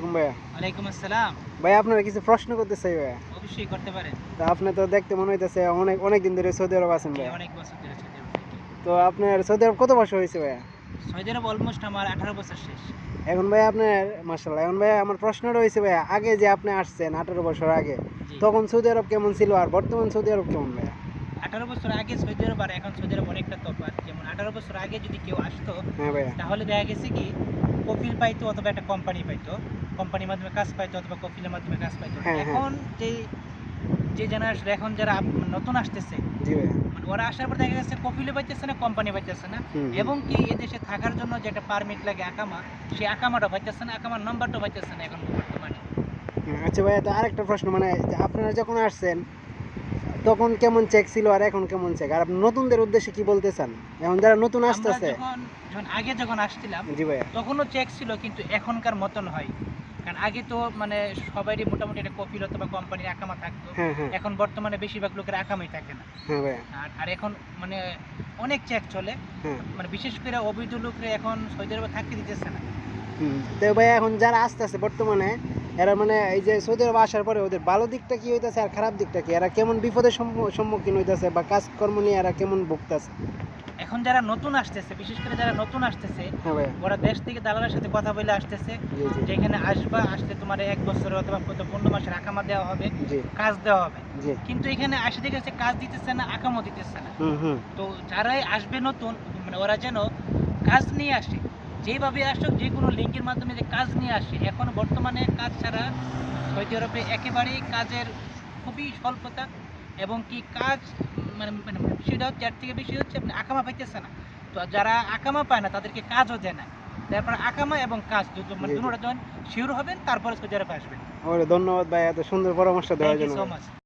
আলাইকুম ভাইয়া। ওয়ালাইকুম আসসালাম। ভাই আপনার কিছু প্রশ্ন করতে চাই ভাইয়া। অবশ্যই করতে পারেন। তো আপনি তো দেখতে মনে হইতেছে অনেক দিন ধরে সৌদি আরব আছেন জি, ভাইয়া। অনেক বছর ধরে সৌদি আরব থাকি। তো আপনার সৌদি আরব কত বছর হয়েছে ভাইয়া? সৌদি আরব অলমোস্ট আমার 18 বছর শেষ। এখন ভাইয়া আপনার মাশাআল্লাহ। এখন ভাইয়া আমার প্রশ্নটা হইছে ভাইয়া, আগে যে আপনি আসছেন 18 বছর আগে, জি। তখন সৌদি আরব কেমন ছিল আর বর্তমান সৌদি আরব কেমন ভাইয়া? 18 বছর আগে সৌদি আরব আর এখন সৌদি আরব অনেকটা তফাৎ। যেমন 18 বছর আগে যদি কেউ আসতো হ্যাঁ ভাইয়া। তাহলে দেখা গেছে কি কফিল পাইতো অথবা একটা কোম্পানি পাইতো। কোম্পানির মাধ্যমে কাজ পাইতো অথবা কফিলের মাধ্যমে কাজ পাইতো। হ্যাঁ, হ্যাঁ। এখন যে যে জেনারেশন এখন যারা নতুন আসতেছে জি ভাইয়া। মানে ওরা আসার পর দেখা যাচ্ছে কফিলে পাইতেছে না, কোম্পানি পাইতেছে না, হুম। এবং কি এদেশে থাকার জন্য যে একটা পারমিট লাগে আকামা, সেই আকামাটা পাইতেছে না, আকামার নাম্বারটা পাইতেছে না এখন বর্তমানে। আচ্ছা ভাইয়া, তো আরেকটা প্রশ্ন, মানে যে আপনারা যখন আসছেন তখন কেমন চেক ছিল আর এখন কেমন চেক? আর আপনি নতুনদের উদ্দেশ্যে কি বলতে চান? এখন যারা নতুন আমরা আসতেছে। যখন আগে যখন আসছিলাম জি ভাইয়া। তখনও চেক ছিল, কিন্তু এখনকার মতন হয়। কারণ আগে তো মানে সবারই মোটামুটি একটা কফিল অথবা কোম্পানির আকামা থাকতো। হ্যাঁ, হ্যাঁ। এখন বর্তমানে বেশিরভাগ লোকের আকামাই থাকে না। হ্যাঁ ভাইয়া। আর এখন মানে অনেক চেক চলে, হ্যাঁ। মানে বিশেষ করে অবৈধ লোকরা এখন সৌদি আরবে থাকতে দিতেছে না। তো ভাইয়া, এখন যারা আসতেছে বর্তমানে, এরা মানে এই যে সৌদি আরব আসার পরে ওদের ভালো দিকটা কি হইতাছে আর খারাপ দিকটা কি? এরা কেমন বিপদের সম্মুখীন হইতাছে বা কাজকর্ম নিয়ে এরা কেমন ভুগতাছে? এখন যারা নতুন আসতেছে, বিশেষ করে যারা নতুন আসতেছে, হ্যাঁ ভাইয়া। ওরা দেশ থেকে দালালের সাথে কথা বলে আসতেছে জি, জি। যে এখানে আসলে তোমার 1 বছর অথবা 15 মাসের আকামা দেওয়া হবে, জি, কাজ দেওয়া হবে। জি। কিন্তু এখানে আসে দেখেছে কাজ দিতেছে না, আকামও দিতেছে না। হুম, হুম। তো যারাই আসবে নতুন, মানে ওরা যেন কাজ নিয়ে আসে, যেভাবে আসুক, যে কোনো লিঙ্কের মাধ্যমে যে কাজ নিয়ে আসে। এখন বর্তমানে কাজ ছাড়া সৌদি আরবে একেবারেই কাজের খুবই স্বল্পতা, এবং কি কাজ মানে মানে বিষয়টা হচ্ছে, এর থেকে বেশি হচ্ছে আপনি আকামা পাইতেছে না। তো যারা আকামা পায় না তাদেরকে কাজও দেয় না। তারপর আকামা এবং কাজ দুটো মানে জি, জি। দুটোটা যখন শিওর হবেন তারপরে সৌদি আরবে আসবেন। ধন্যবাদ ভাই এত সুন্দর পরামর্শ দেওয়ার থ্যাংক ইউ জন্য সো ভাই। মাচ।